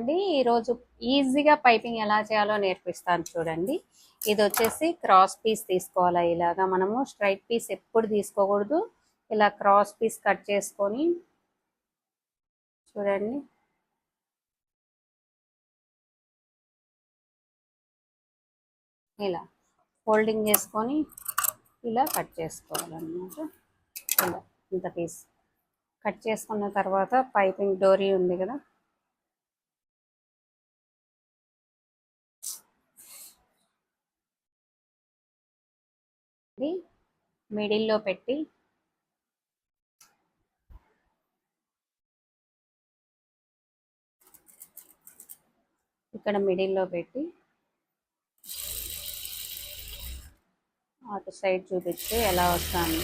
అండి. ఈరోజు ఈజీగా పైపింగ్ ఎలా చేయాలో నేర్పిస్తాను చూడండి. ఇది వచ్చేసి క్రాస్ పీస్ తీసుకోవాలి. ఇలాగా మనము స్ట్రైట్ పీస్ ఎప్పుడు తీసుకోకూడదు. ఇలా క్రాస్ పీస్ కట్ చేసుకొని చూడండి. ఇలా ఫోల్డింగ్ చేసుకొని ఇలా కట్ చేసుకోవాలన్నమాట. ఇలా ఇంత పీస్ కట్ చేసుకున్న తర్వాత పైపింగ్ డోరీ ఉంది కదా, ఇది మిడిల్లో పెట్టి ఇక్కడ మిడిల్లో పెట్టి అటు సైడ్ చూపిస్తే ఎలా వస్తాను.